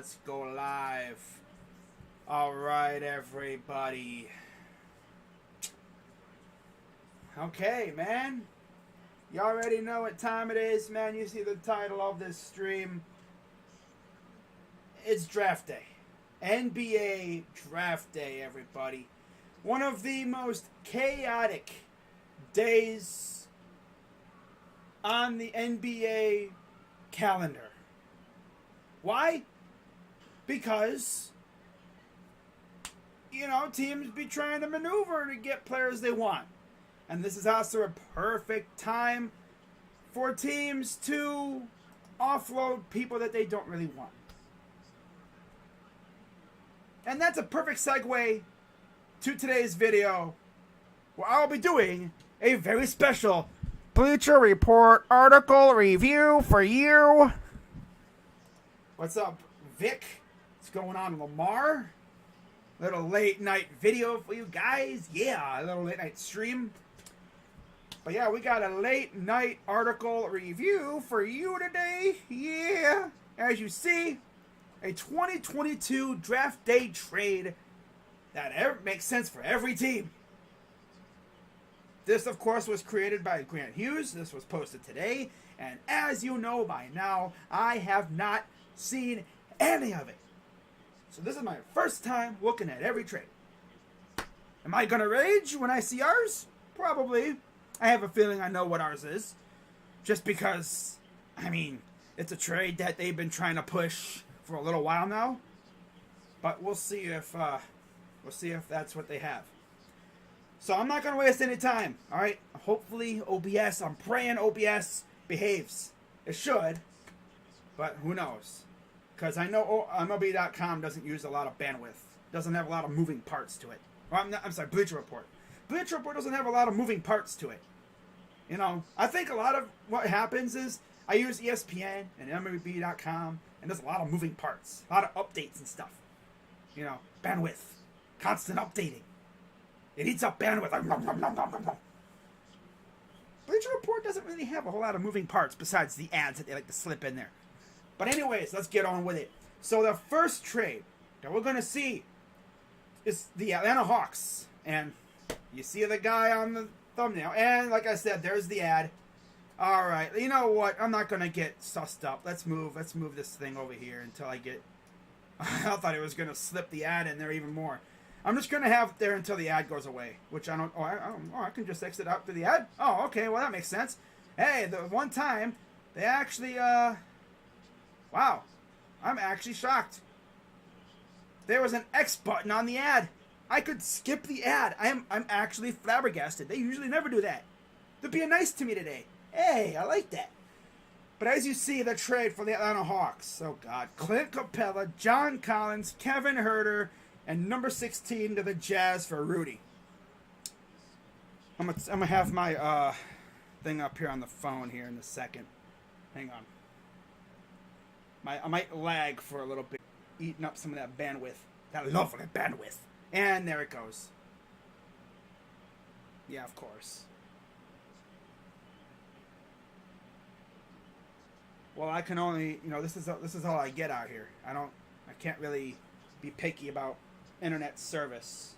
let's go live. Alright, everybody. Okay, man. You already know what time it is, man. You see the title of this stream. It's draft day. NBA draft day, everybody. One of the most chaotic days on the NBA calendar. Why? Because, teams be trying to maneuver to get players they want. And this is also a perfect time for teams to offload people that they don't really want. And that's a perfect segue to today's video, where I'll be doing a very special Bleacher Report article review for you. What's up, Vic? What's going on, Lamar? Little late night video for you guys. Yeah, a little late night stream. But yeah, we got a late night article review for you today. Yeah. As you see, a 2022 draft day trade that makes sense for every team. This, of course, was created by Grant Hughes. This was posted today. And as you know by now, I have not seen any of it. So this is my first time looking at every trade. Am I going to rage when I see ours? Probably. I have a feeling I know what ours is. Just because, it's a trade that they've been trying to push for a little while now. But we'll see if that's what they have. So I'm not going to waste any time. All right. Hopefully OBS, I'm praying OBS behaves. It should. But who knows? Because I know MLB.com doesn't use a lot of bandwidth. Doesn't have a lot of moving parts to it. I'm sorry, Bleacher Report. Bleacher Report doesn't have a lot of moving parts to it. I think a lot of what happens is I use ESPN and MLB.com, and there's a lot of moving parts. A lot of updates and stuff. Bandwidth. Constant updating. It eats up bandwidth. Bleacher Report doesn't really have a whole lot of moving parts besides the ads that they like to slip in there. But anyways, let's get on with it. So the first trade that we're going to see is the Atlanta Hawks. And you see the guy on the thumbnail. And like I said, there's the ad. All right. You know what? I'm not going to get sussed up. Let's move this thing over here until I get... I thought it was going to slip the ad in there even more. I'm just going to have it there until the ad goes away. Which I don't... I can just exit out to the ad? Oh, okay. Well, that makes sense. Hey, the one time they actually... Wow, I'm actually shocked. There was an X button on the ad. I could skip the ad. I'm actually flabbergasted. They usually never do that. They're being nice to me today. Hey, I like that. But as you see, the trade for the Atlanta Hawks. Oh, God. Clint Capella, John Collins, Kevin Huerter, and number 16 to the Jazz for Rudy. I'm gonna have my thing up here on the phone here in a second. Hang on. I might lag for a little bit, eating up some of that bandwidth. That lovely bandwidth. And there it goes. Yeah, of course. Well, I can only, this is all I get out here. I can't really be picky about internet service.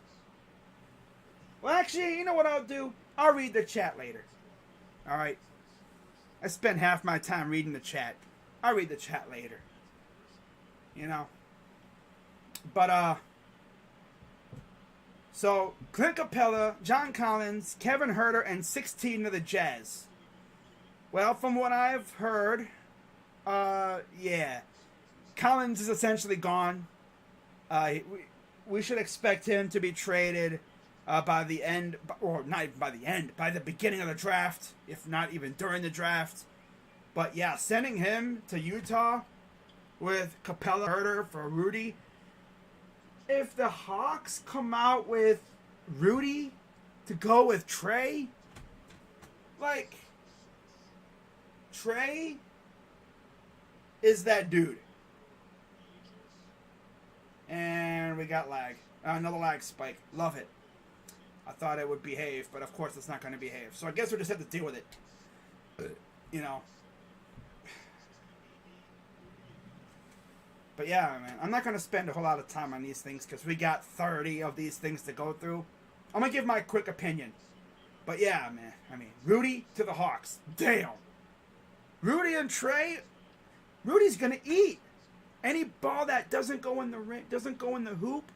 Well, actually, you know what I'll do? I'll read the chat later. All right. I spend half my time reading the chat. I'll read the chat later. But, so, Clint Capella, John Collins, Kevin Huerter, and 16 to the Jazz. Well, from what I've heard, yeah. Collins is essentially gone. We should expect him to be traded by the end, or not even by the end, by the beginning of the draft, if not even during the draft. But yeah, sending him to Utah with Capella, Huerter for Rudy. If the Hawks come out with Rudy to go with Trey, Trey is that dude. And we got lag. Another lag spike. Love it. I thought it would behave, but of course it's not going to behave. So I guess we'll just have to deal with it. But yeah, man, I'm not going to spend a whole lot of time on these things because we got 30 of these things to go through. I'm going to give my quick opinion. But yeah, man, I mean, Rudy to the Hawks. Damn. Rudy and Trey, Rudy's going to eat. Any ball that doesn't go in the ring, doesn't go in the hoop,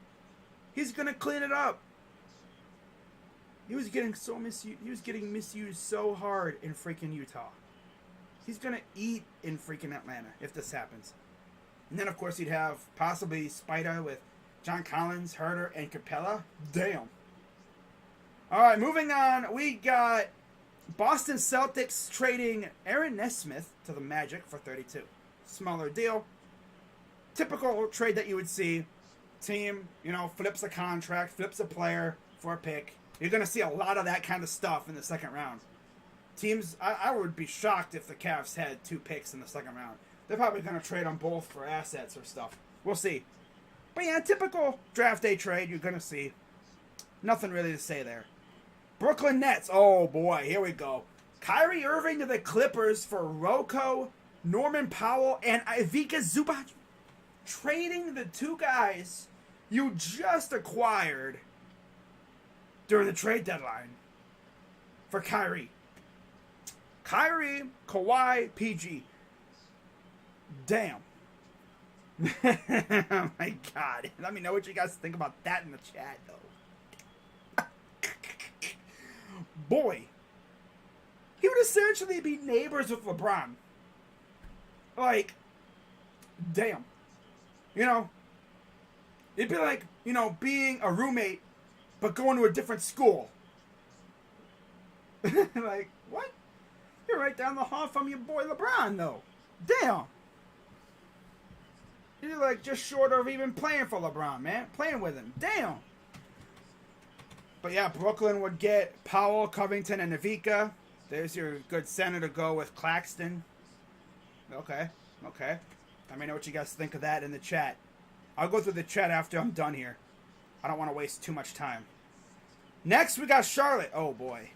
he's going to clean it up. He was getting so misused. He was getting misused so hard in freaking Utah. He's going to eat in freaking Atlanta if this happens. And then, of course, you'd have possibly Spida with John Collins, Herter, and Capella. Damn. All right, moving on. We got Boston Celtics trading Aaron Nesmith to the Magic for 32. Smaller deal. Typical trade that you would see. Team, flips a contract, flips a player for a pick. You're going to see a lot of that kind of stuff in the second round. Teams, I would be shocked if the Cavs had 2 picks in the second round. They're probably going to trade them both for assets or stuff. We'll see. But yeah, typical draft day trade you're going to see. Nothing really to say there. Brooklyn Nets. Oh boy, here we go. Kyrie Irving to the Clippers for Rocco, Norman Powell, and Ivica Zubac. Trading the 2 guys you just acquired during the trade deadline for Kyrie. Kyrie, Kawhi, PG. Damn. Oh my God. Let me know what you guys think about that in the chat, though. Boy. He would essentially be neighbors with LeBron. Like, damn. It'd be like, being a roommate, but going to a different school. Like, what? You're right down the hall from your boy LeBron, though. Damn. You're like just short of even playing for LeBron, man. Playing with him. Damn. But yeah, Brooklyn would get Powell, Covington, and Ivica. There's your good center to go with Claxton. Okay. Let me know what you guys think of that in the chat. I'll go through the chat after I'm done here. I don't want to waste too much time. Next, we got Charlotte. Oh, boy.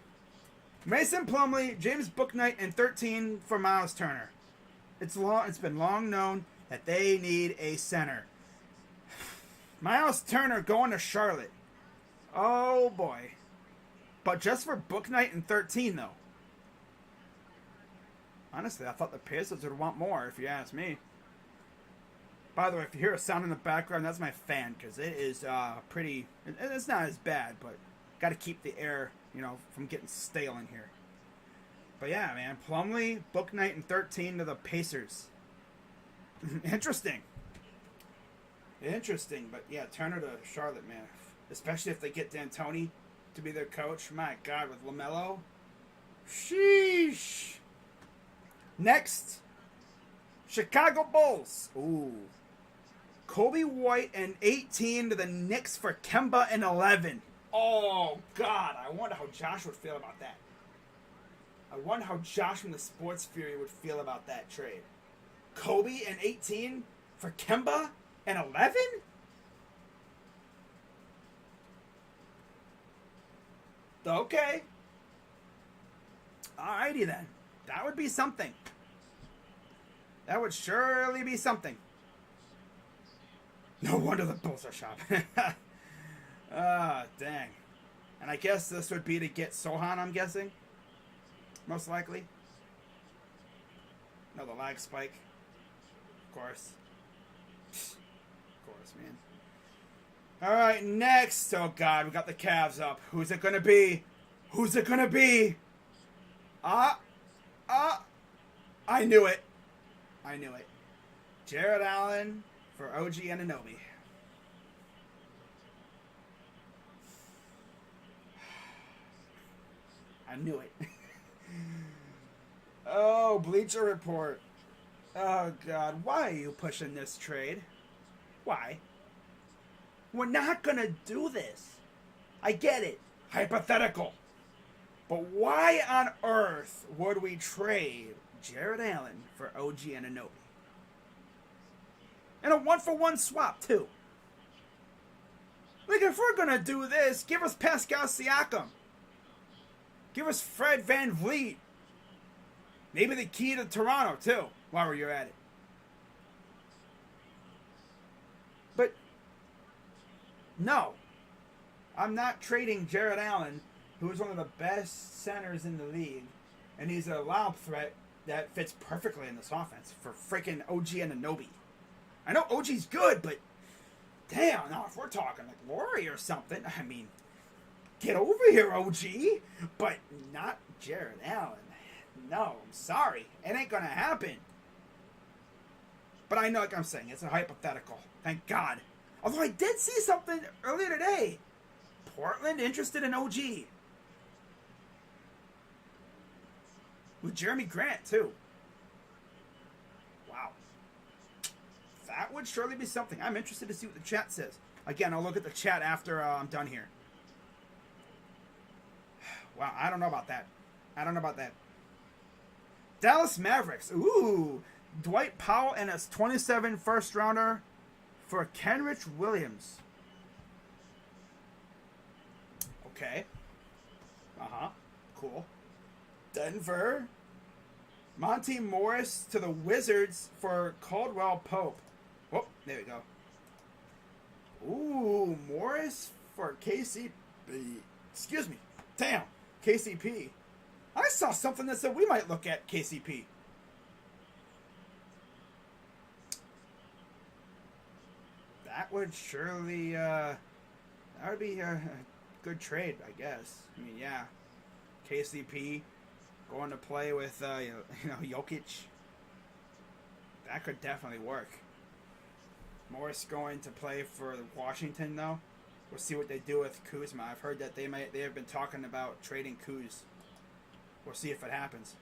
Mason Plumlee, James Bouknight, and 13 for Miles Turner. It's been long known that they need a center. Miles Turner going to Charlotte. Oh, boy. But just for Bouknight and 13, though. Honestly, I thought the Pacers would want more, if you ask me. By the way, if you hear a sound in the background, that's my fan, because it is pretty... It's not as bad, but got to keep the air, from getting stale in here. But yeah, man, Plumlee, Bouknight, and 13 to the Pacers. Interesting. But yeah, Turner to Charlotte, man. Especially if they get D'Antoni to be their coach. My God, with LaMelo. Sheesh. Next, Chicago Bulls. Ooh. Kobe White and 18 to the Knicks for Kemba and 11. Oh, God. I wonder how Josh would feel about that. I wonder how Josh from the Sports Fury would feel about that trade. Kobe and 18 for Kemba and 11? Okay. Alrighty then. That would be something. That would surely be something. No wonder the Bulls are shopping. Dang. And I guess this would be to get Sohan, I'm guessing. Most likely. No, the lag spike. Of course. Of course, man. Alright, next. Oh, God, we got the Cavs up. Who's it gonna be? I knew it. Jared Allen for OG Anunoby. I knew it. Oh, Bleacher Report. Oh, God. Why are you pushing this trade? Why? We're not going to do this. I get it. Hypothetical. But why on earth would we trade Jared Allen for OG Anunoby? And a 1-for-1 swap, too. Like, if we're going to do this, give us Pascal Siakam. Give us Fred VanVleet. Maybe the key to Toronto, too, while you're at it. But no, I'm not trading Jared Allen, who is one of the best centers in the league, and he's a lob threat that fits perfectly in this offense, for freaking OG Anunoby. I know OG's good, but damn, now if we're talking like Laurie or something, I mean, get over here, OG, but not Jared Allen. No, I'm sorry. It ain't going to happen. But I know, like I'm saying, it's a hypothetical. Thank God. Although I did see something earlier today. Portland interested in OG. With Jeremy Grant, too. Wow. That would surely be something. I'm interested to see what the chat says. Again, I'll look at the chat after I'm done here. Wow, I don't know about that. Dallas Mavericks. Ooh. Dwight Powell and a 27 first rounder for Kenrich Williams. Okay. Cool. Denver. Monty Morris to the Wizards for Caldwell Pope. Oh, there we go. Ooh, Morris for KCP. Excuse me. Damn. KCP. I saw something that said we might look at KCP. That would surely, that would be a good trade, I guess. I mean, yeah. KCP going to play with, Jokic. That could definitely work. Morris going to play for Washington, though. We'll see what they do with Kuzma. I've heard that they have been talking about trading Kuz. We'll see if it happens.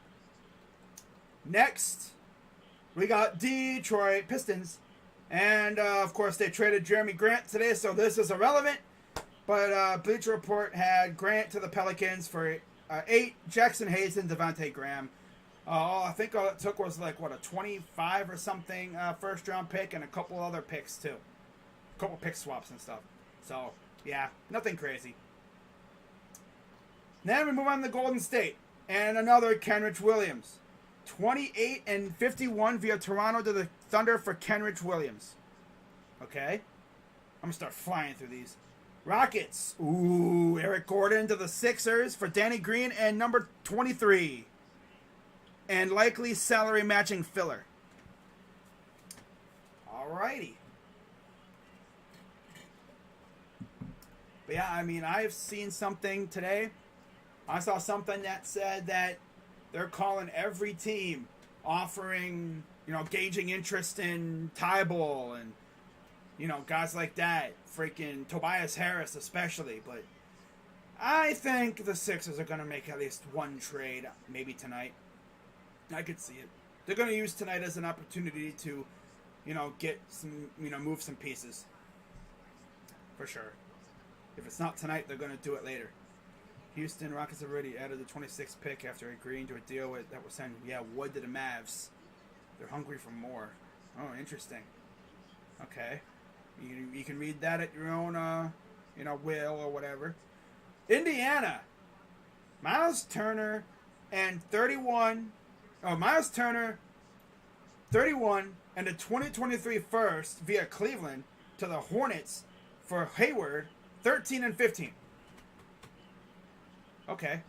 Next, we got Detroit Pistons. And, of course, they traded Jeremy Grant today, so this is irrelevant. But Bleacher Report had Grant to the Pelicans for 8, Jackson Hayes and Devontae Graham. I think all it took was, a 25 or something first-round pick and a couple other picks, too. A couple pick swaps and stuff. So, yeah, nothing crazy. Then we move on to Golden State. And another Kenrich Williams. 28 and 51 via Toronto to the Thunder for Kenrich Williams. Okay. I'm going to start flying through these. Rockets. Ooh, Eric Gordon to the Sixers for Danny Green and number 23. And likely salary matching filler. Alrighty. But yeah, I mean, I've seen something today. I saw something that said that they're calling every team offering, gauging interest in Tybal and, guys like that. Freaking Tobias Harris especially. But I think the Sixers are going to make at least one trade, maybe tonight. I could see it. They're going to use tonight as an opportunity to, get some, move some pieces. For sure. If it's not tonight, they're going to do it later. Houston Rockets have already added the 26th pick after agreeing to a deal that was sent, Wood to the Mavs. They're hungry for more. Oh, interesting. Okay. You can read that at your own, will or whatever. Indiana. Miles Turner and 31. Oh, Miles Turner, 31, and a 2023 first via Cleveland to the Hornets for Hayward, 13 and 15. Okay.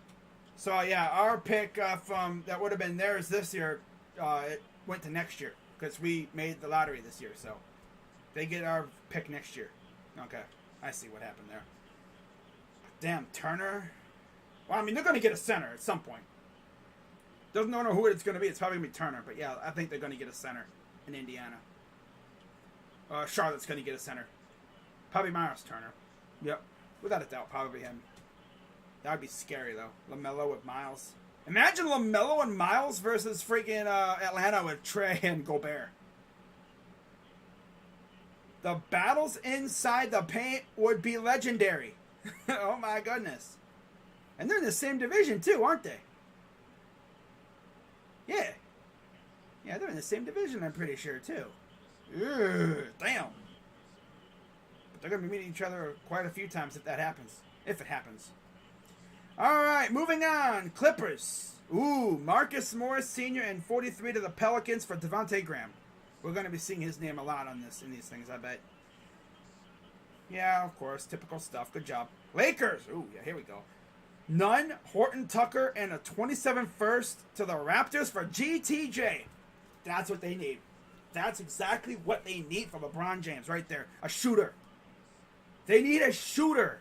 So, yeah, our pick from that would have been theirs this year, it went to next year because we made the lottery this year. So, they get our pick next year. Okay. I see what happened there. Damn, Turner. Well, I mean, they're going to get a center at some point. Don't know who it's going to be. It's probably going to be Turner. But, yeah, I think they're going to get a center in Indiana. Charlotte's going to get a center. Probably Miles Turner. Yep. Without a doubt, probably him. That would be scary, though. LaMelo with Miles. Imagine LaMelo and Miles versus freaking Atlanta with Trey and Gobert. The battles inside the paint would be legendary. Oh, my goodness. And they're in the same division, too, aren't they? Yeah. Yeah, they're in the same division, I'm pretty sure, too. Ugh, damn. But they're going to be meeting each other quite a few times if that happens. If it happens. All right, moving on. Clippers. Ooh, Marcus Morris Sr. and 43 to the Pelicans for Devontae Graham. We're going to be seeing his name a lot on in these things, I bet. Yeah, of course. Typical stuff. Good job. Lakers. Ooh, yeah, here we go. Nunn, Horton Tucker, and a 27 first to the Raptors for GTJ. That's what they need. That's exactly what they need from LeBron James right there. A shooter. They need a shooter.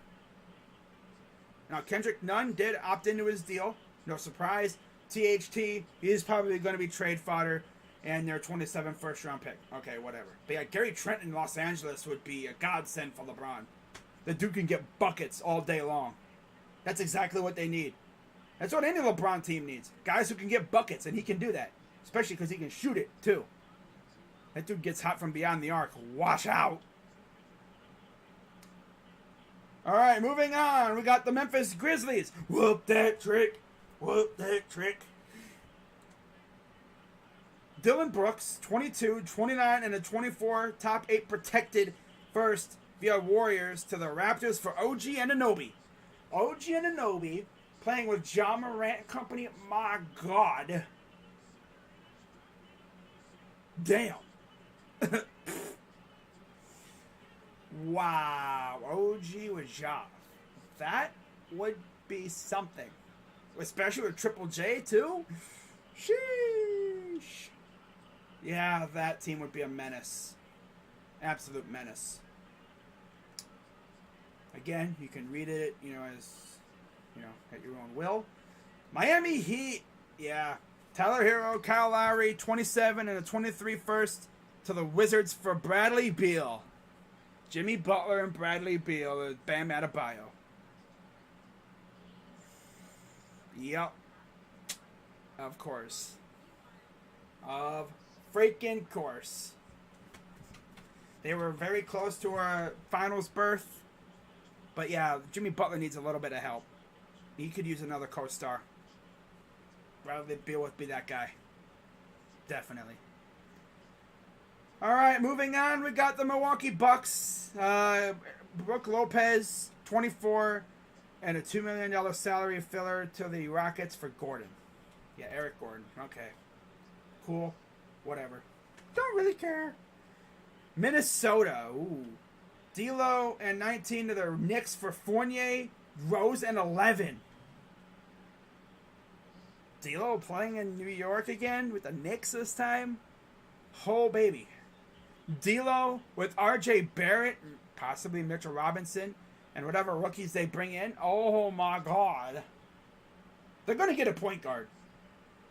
Now, Kendrick Nunn did opt into his deal. No surprise. THT, he's probably going to be trade fodder and their 27 first-round pick. Okay, whatever. But yeah, Gary Trent in Los Angeles would be a godsend for LeBron. The dude can get buckets all day long. That's exactly what they need. That's what any LeBron team needs. Guys who can get buckets, and he can do that. Especially because he can shoot it, too. That dude gets hot from beyond the arc. Watch out. All right, moving on. We got the Memphis Grizzlies. Whoop that trick. Whoop that trick. Dylan Brooks, 22, 29, and a 24 top 8 protected first via Warriors to the Raptors for OG Anunoby. OG Anunoby playing with Ja Morant company. My God. Damn. Wow. OG with Ja. That would be something. Especially with Triple J, too. Sheesh. Yeah, that team would be a menace. Absolute menace. Again, you can read it, at your own will. Miami Heat, yeah. Tyler Hero, Kyle Lowry, 27 and a 23 first to the Wizards for Bradley Beal. Jimmy Butler and Bradley Beal, Bam Adebayo. Yep. Of course. Of freaking course. They were very close to a finals berth. But yeah, Jimmy Butler needs a little bit of help. He could use another co-star. Bradley Beal would be that guy. Definitely. Alright, moving on. We got the Milwaukee Bucks. Brook Lopez, 24, and a $2 million salary filler to the Rockets for Gordon. Yeah, Eric Gordon. Okay. Cool. Whatever. Don't really care. Minnesota. Ooh. D'Lo and 19 to the Knicks for Fournier, Rose, and 11. D'Lo playing in New York again with the Knicks this time? Oh, baby. D'Lo with RJ Barrett, possibly Mitchell Robinson, and whatever rookies they bring in. Oh, my God. They're going to get a point guard.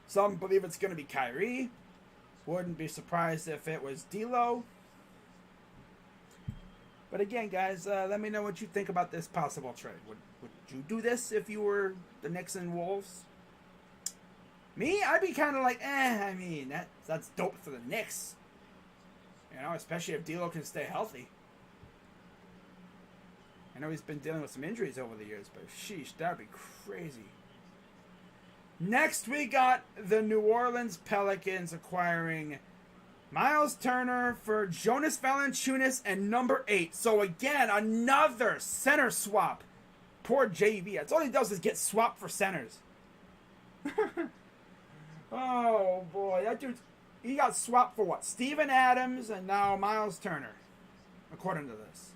Some believe it's going to be Kyrie. Wouldn't be surprised if it was D'Lo. But again, guys, let me know what you think about this possible trade. Would you do this if you were the Knicks and Wolves? Me, I'd be kind of like, I mean, that's dope for the Knicks. Especially if D'Lo can stay healthy. I know he's been dealing with some injuries over the years, but sheesh, that'd be crazy. Next, we got the New Orleans Pelicans acquiring Miles Turner for Jonas Valanciunas and number 8. So again, another center swap. Poor JV. That's all he does is get swapped for centers. Oh boy, that dude, he got swapped for what? Steven Adams and now Miles Turner, according to this.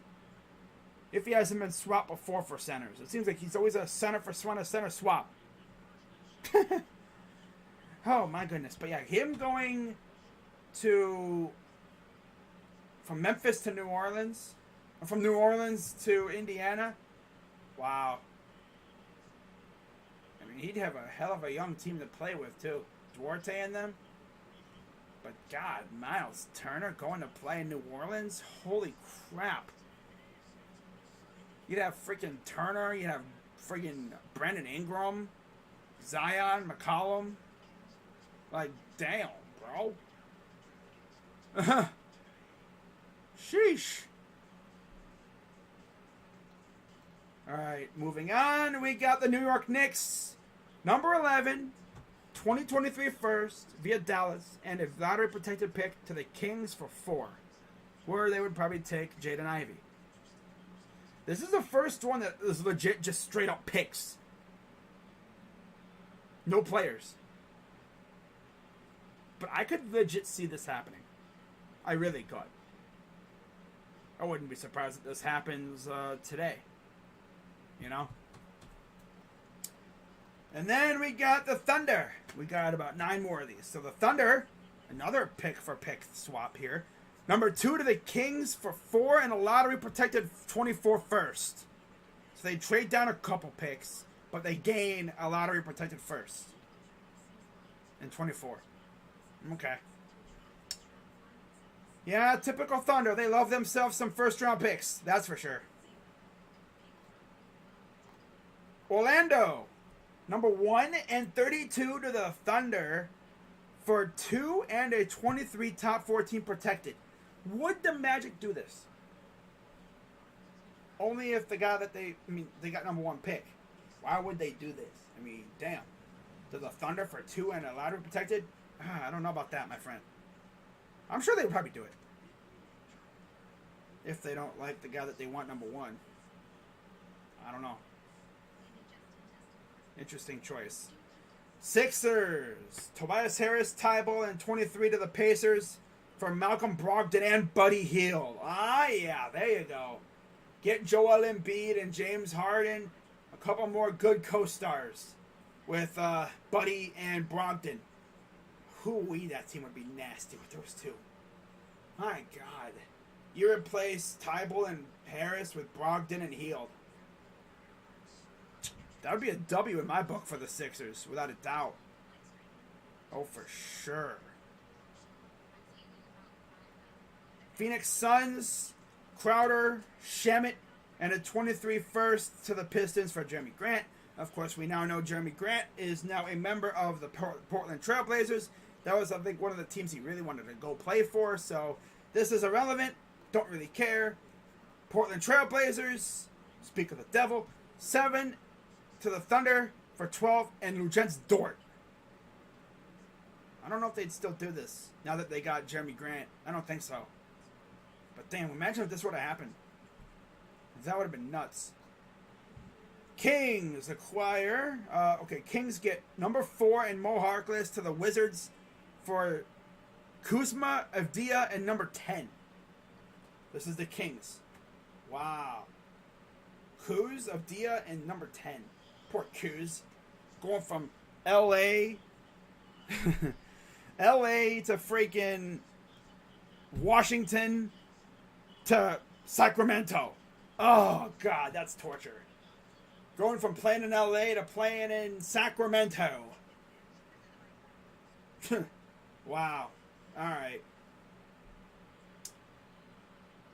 If he hasn't been swapped before for centers. It seems like he's always a center for center swap. Oh my goodness. But yeah, him going from Memphis to New Orleans, or from New Orleans to Indiana. Wow. I mean, he'd have a hell of a young team to play with too. Duarte and them. But God, Miles Turner going to play in New Orleans? Holy crap. You'd have freaking Turner, you'd have freaking Brandon Ingram, Zion, McCollum. Like, damn, bro. Sheesh. Alright, moving on. We got the New York Knicks. Number 11, 2023 first via Dallas, and a lottery protected pick to the Kings for 4. Where they would probably take Jaden Ivey. This is the first one that is legit just straight up picks. No players. But I could legit see this happening. I really could. I wouldn't be surprised if this happens today. You know? And then we got the Thunder. We got about 9 more of these. So the Thunder, another pick-for-pick swap here. Number 2 to the Kings for 4 and a lottery-protected 24 first. So they trade down a couple picks, but they gain a lottery-protected first. And 24. Okay. Yeah, typical Thunder. They love themselves some first-round picks. That's for sure. Orlando. Number 1 and 32 to the Thunder for 2 and a 23 top 14 protected. Would the Magic do this? Only if the guy that they got number 1 pick. Why would they do this? I mean, damn. To the Thunder for 2 and a lottery protected? I don't know about that, my friend. I'm sure they would probably do it. If they don't like the guy that they want number 1. I don't know. Interesting choice. Sixers. Tobias Harris, Tybalt, and 23 to the Pacers for Malcolm Brogdon and Buddy Hield. Yeah, there you go. Get Joel Embiid and James Harden. A couple more good co-stars with Buddy and Brogdon. That team would be nasty with those two. My God. You replace Tybalt and Harris with Brogdon and Hield. That would be a W in my book for the Sixers, without a doubt. Oh, for sure. Phoenix Suns, Crowder, Shamet, and a 23 first to the Pistons for Jeremy Grant. Of course, we now know Jeremy Grant is now a member of the Portland Trail Blazers. That was, I think, one of the teams he really wanted to go play for. So this is irrelevant. Don't really care. Portland Trail Blazers, speak of the devil, 7 to the Thunder for 12 and Luguentz Dort. I don't know if they'd still do this now that they got Jeremy Grant. I don't think so. But damn, imagine if this would have happened. That would have been nuts. Kings acquire. Kings get number 4 and Mo Harkless to the Wizards for Kuzma, Avdija, and number 10. This is the Kings. Wow. Kuz, Avdija, and number 10. Poor Kuz. Going from L.A. L.A. to freaking Washington to Sacramento. Oh, God, that's torture. Going from playing in L.A. to playing in Sacramento. Wow. All right.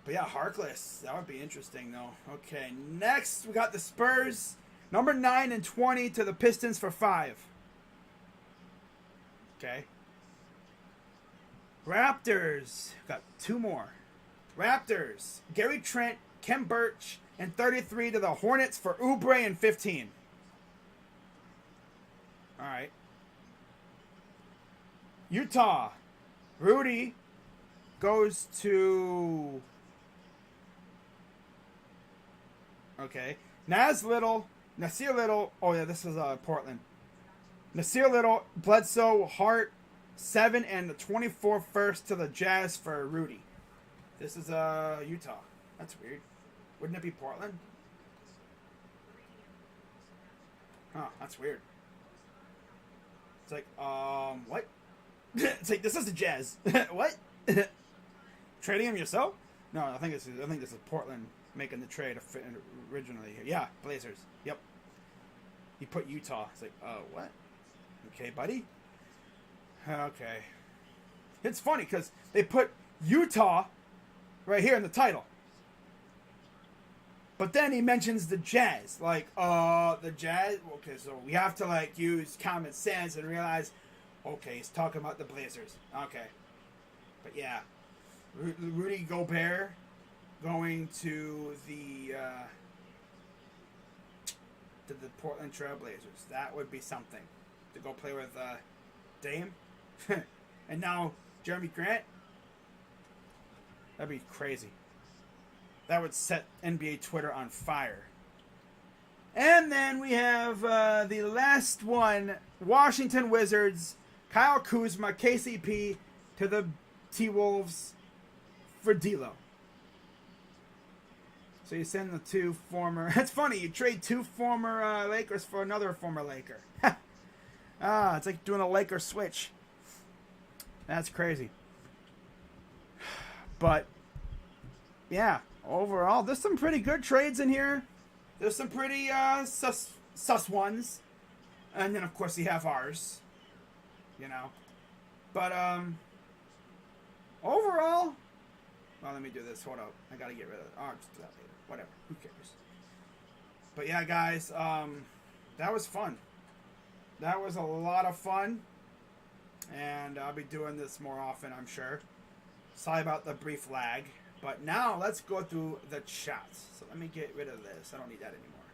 But yeah, Harkless. That would be interesting, though. Okay, next we got the Spurs. Number 9 and 20 to the Pistons for 5. Okay. Raptors. Got 2 more. Raptors. Gary Trent, Kem Birch, and 33 to the Hornets for Oubre and 15. All right. Utah. Rudy goes to... Okay. Nasir Little. Oh, yeah, this is Portland. Nasir Little, Bledsoe, Hart, 7 and the 24 first to the Jazz for Rudy. This is Utah. That's weird. Wouldn't it be Portland? Huh, that's weird. It's like, what? It's like, this is the Jazz. What? Trading him yourself? No, I think this is Portland making the trade originally here. Yeah, Blazers. Yep. He put Utah. It's like, what? Okay, buddy. Okay. It's funny because they put Utah right here in the title. But then he mentions the Jazz. Like, the Jazz? Okay, so we have to, like, use common sense and realize, okay, he's talking about the Blazers. Okay. But, yeah. Rudy Gobert going to the Portland Trail Blazers. That would be something. To go play with Dame. And now Jeremy Grant. That'd be crazy. That would set NBA Twitter on fire. And then we have the last one. Washington Wizards. Kyle Kuzma, KCP to the T-Wolves for D'Lo. So you send the two former... It's funny, you trade two former Lakers for another former Laker. It's like doing a Laker switch. That's crazy. But, yeah, overall, there's some pretty good trades in here. There's some pretty sus ones. And then, of course, you have ours. You know. But, overall... Well, let me do this. Hold up. I gotta get rid of it. Oh, I'll just do that later. Whatever. Who cares? But, yeah, guys, that was fun. That was a lot of fun. And I'll be doing this more often, I'm sure. Sorry about the brief lag. But now, let's go through the chats. So let me get rid of this. I don't need that anymore.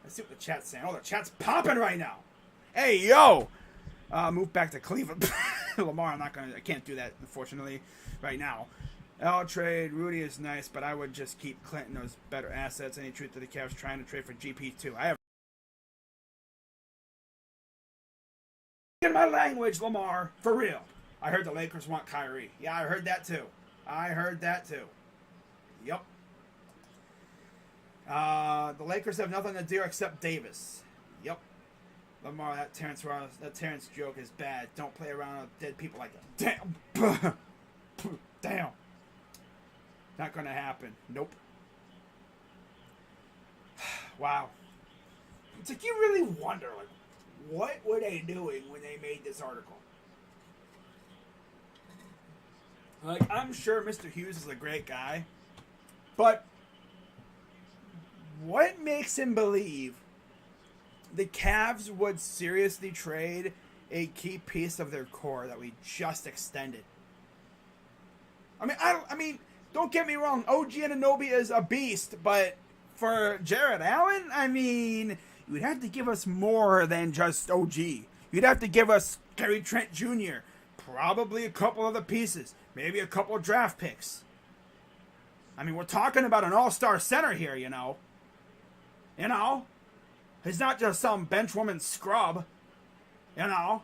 Let's see what the chat's saying. Oh, the chat's popping right now. Hey, yo! Move back to Cleveland. Lamar, I can't do that, unfortunately, right now. I'll trade. Rudy is nice, but I would just keep Clinton those better assets. Any truth to the Cavs trying to trade for GP2? I have in my language, Lamar, for real. I heard the Lakers want Kyrie. Yeah, I heard that too. Yep. The Lakers have nothing to do except Davis. Yep. Lamar, that Terrence joke is bad. Don't play around with dead people like that. Damn. Damn. Not gonna happen. Nope. Wow. It's like you really wonder, like, what were they doing when they made this article? Like, I'm sure Mr. Hughes is a great guy, but what makes him believe the Cavs would seriously trade a key piece of their core that we just extended? I mean, don't get me wrong, OG Anunoby is a beast, but for Jared Allen, I mean, you'd have to give us more than just OG. You'd have to give us Gary Trent Jr., probably a couple other pieces, maybe a couple of draft picks. I mean, we're talking about an all-star center here, you know. You know? He's not just some benchwoman scrub. You know?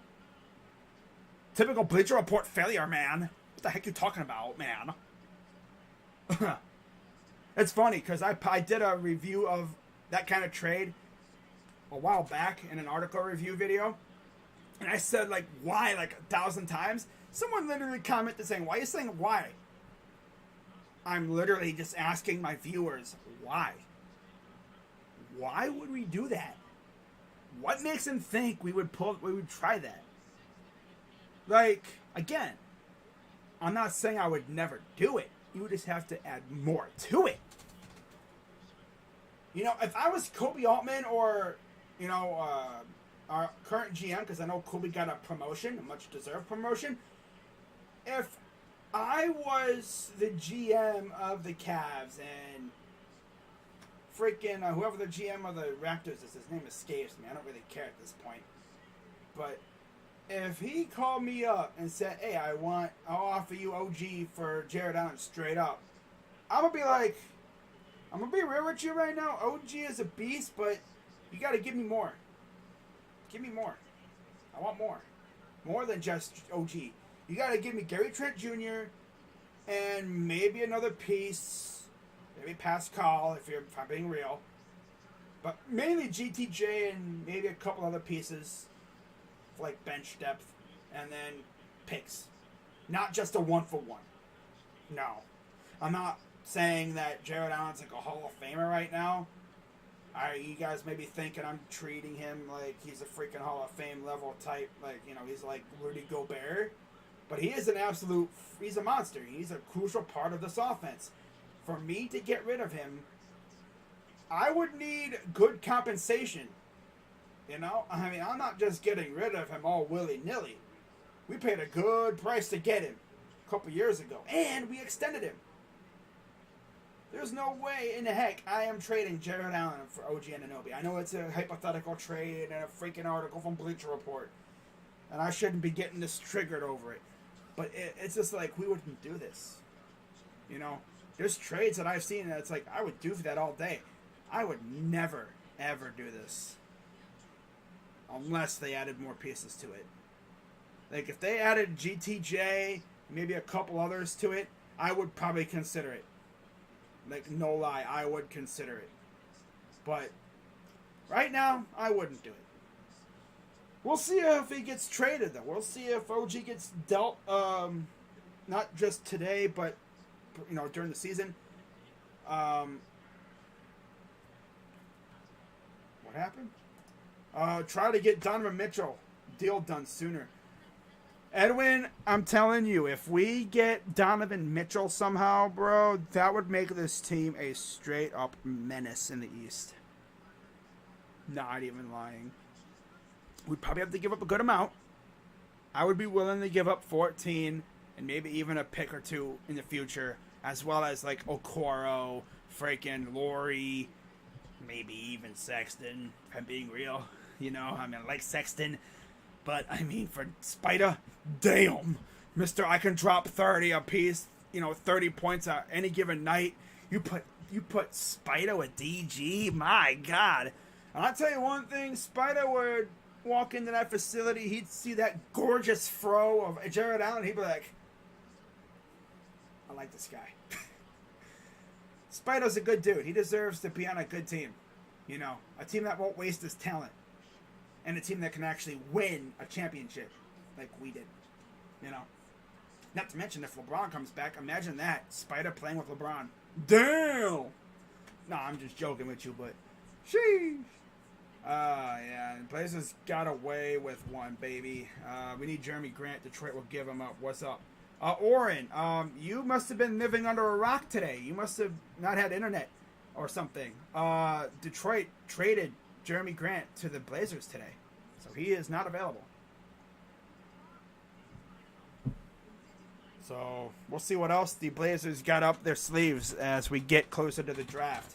Typical Bleacher Report failure, man. What the heck are you talking about, man? It's funny, because I did a review of that kind of trade a while back in an article review video. And I said, like, why, like, 1,000 times. Someone literally commented saying, why are you saying why? I'm literally just asking my viewers, why? Why would we do that? What makes them think we would try that? Like, again, I'm not saying I would never do it. You would just have to add more to it. You know, if I was Kobe Altman or, you know, our current GM, because I know Kobe got a promotion, a much-deserved promotion. If I was the GM of the Cavs and freaking whoever the GM of the Raptors is, his name escapes me. I don't really care at this point. But if he called me up and said, hey, I'll offer you OG for Jared Allen straight up, I'm going to be real with you right now. OG is a beast, but you got to give me more. Give me more. I want more. More than just OG. You got to give me Gary Trent Jr. and maybe another piece. Maybe Pascal, if I'm being real. But mainly GTJ and maybe a couple other pieces. Like bench depth. And then picks. Not just a one-for-one. No. I'm not saying that Jared Allen's like a Hall of Famer right now. You guys may be thinking I'm treating him like he's a freaking Hall of Fame level type. Like, you know, he's like Rudy Gobert. But he is he's a monster. He's a crucial part of this offense. For me to get rid of him, I would need good compensation. You know? I mean, I'm not just getting rid of him all willy-nilly. We paid a good price to get him a couple years ago. And we extended him. There's no way in the heck I am trading Jared Allen for OG Anunoby. I know it's a hypothetical trade and a freaking article from Bleacher Report. And I shouldn't be getting this triggered over it. But it's just like, we wouldn't do this. You know? There's trades that I've seen that it's like, I would do that all day. I would never, ever do this. Unless they added more pieces to it. Like, if they added GTJ, maybe a couple others to it, I would probably consider it. Like, no lie, I would consider it. But right now, I wouldn't do it. We'll see if he gets traded, though. We'll see if OG gets dealt, not just today, but, during the season. What happened? Try to get Donovan Mitchell deal done sooner. Edwin, I'm telling you, if we get Donovan Mitchell somehow, bro, that would make this team a straight-up menace in the East. Not even lying. We'd probably have to give up a good amount. I would be willing to give up 14 and maybe even a pick or two in the future, as well as, like, Okoro, freaking Laurie, maybe even Sexton, if I'm being real. I like Sexton. But, for Spider, damn. Mister, I can drop 30 a piece, 30 points at any given night. You put Spider with DG? My God. And I'll tell you one thing. Spider would walk into that facility. He'd see that gorgeous fro of Jared Allen. He'd be like, I like this guy. Spider's a good dude. He deserves to be on a good team. A team that won't waste his talent. And a team that can actually win a championship like we did. Not to mention, if LeBron comes back, imagine that. Spider playing with LeBron. Damn! No, I'm just joking with you, but sheesh. Yeah, Blazers got away with one, baby. We need Jeremy Grant. Detroit will give him up. What's up? Oren, you must have been living under a rock today. You must have not had internet or something. Detroit traded Jeremy Grant to the Blazers today. So he is not available. So we'll see what else the Blazers got up their sleeves as we get closer to the draft.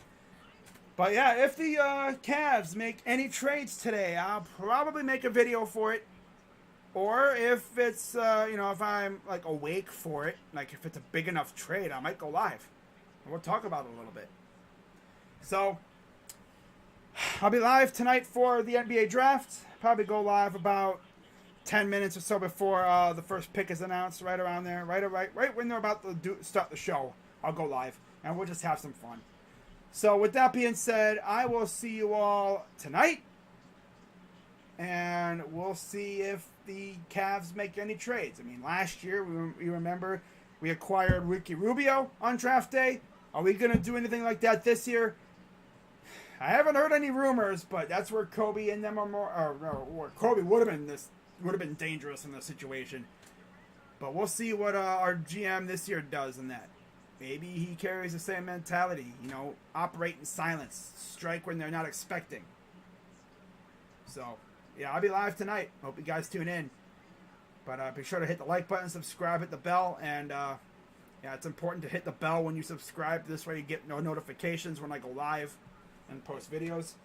But yeah, if the Cavs make any trades today, I'll probably make a video for it. Or if it's, if I'm like awake for it, like if it's a big enough trade, I might go live. And we'll talk about it a little bit. So I'll be live tonight for the NBA draft. Probably go live about 10 minutes or so before the first pick is announced, right around there. Right when they're about to start the show, I'll go live, and we'll just have some fun. So with that being said, I will see you all tonight, and we'll see if the Cavs make any trades. Last year, we remember we acquired Ricky Rubio on draft day. Are we going to do anything like that this year? I haven't heard any rumors, but that's where Kobe and them are more. Or Kobe would have been dangerous in this situation. But we'll see what our GM this year does in that. Maybe he carries the same mentality. Operate in silence, strike when they're not expecting. So yeah, I'll be live tonight. Hope you guys tune in. But be sure to hit the like button, subscribe, hit the bell, and yeah, it's important to hit the bell when you subscribe. This way you get no notifications when I go live and post videos.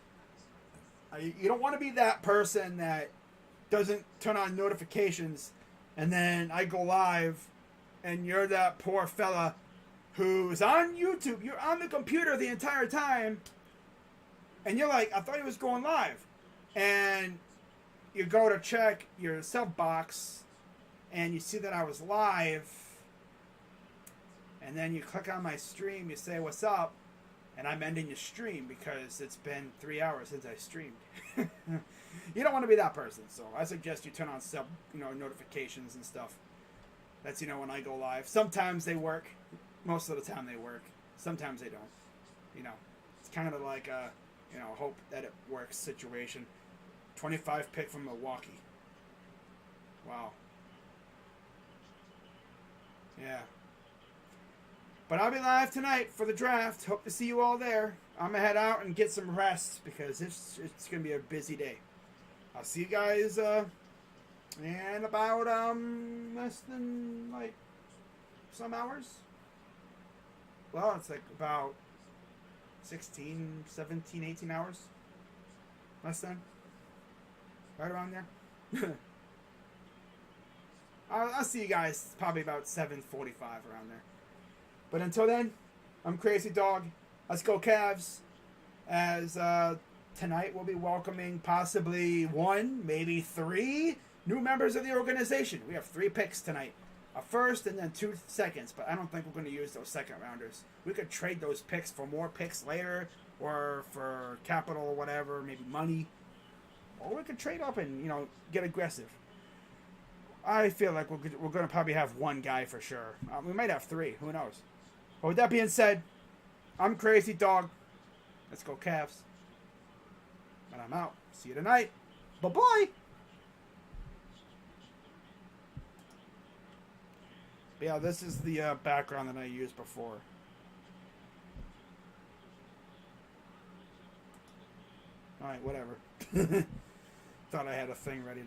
You don't want to be that person that doesn't turn on notifications and then I go live and you're that poor fella who's on YouTube. You're on the computer the entire time and you're like, I thought he was going live. And you go to check your sub box and you see that I was live, and then you click on my stream, you say what's up, and I'm ending your stream because it's been 3 hours since I streamed. You don't want to be that person, so I suggest you turn on sub notifications and stuff. That's when I go live. Sometimes they work. Most of the time they work. Sometimes they don't. It's kind of like a hope that it works situation. 25 pick from Milwaukee. Wow. Yeah. But I'll be live tonight for the draft. Hope to see you all there. I'm going to head out and get some rest because it's going to be a busy day. I'll see you guys in about less than some hours. Well, it's about 16, 17, 18 hours. Less than. Right around there. I'll see you guys probably about 7:45 around there. But until then, I'm Crazy Dog. Let's go Cavs. As tonight we'll be welcoming possibly 1, maybe 3 new members of the organization. We have 3 picks tonight. a first and then 2 seconds, but I don't think we're going to use those second rounders. We could trade those picks for more picks later, or for capital or whatever, maybe money. Or we could trade up and, get aggressive. I feel like we're going to probably have one guy for sure. We might have 3. Who knows? But with that being said, I'm Crazy Dog. Let's go Cavs. And I'm out. See you tonight. Bye-bye. Yeah, this is the background that I used before. Alright, whatever. Thought I had a thing ready to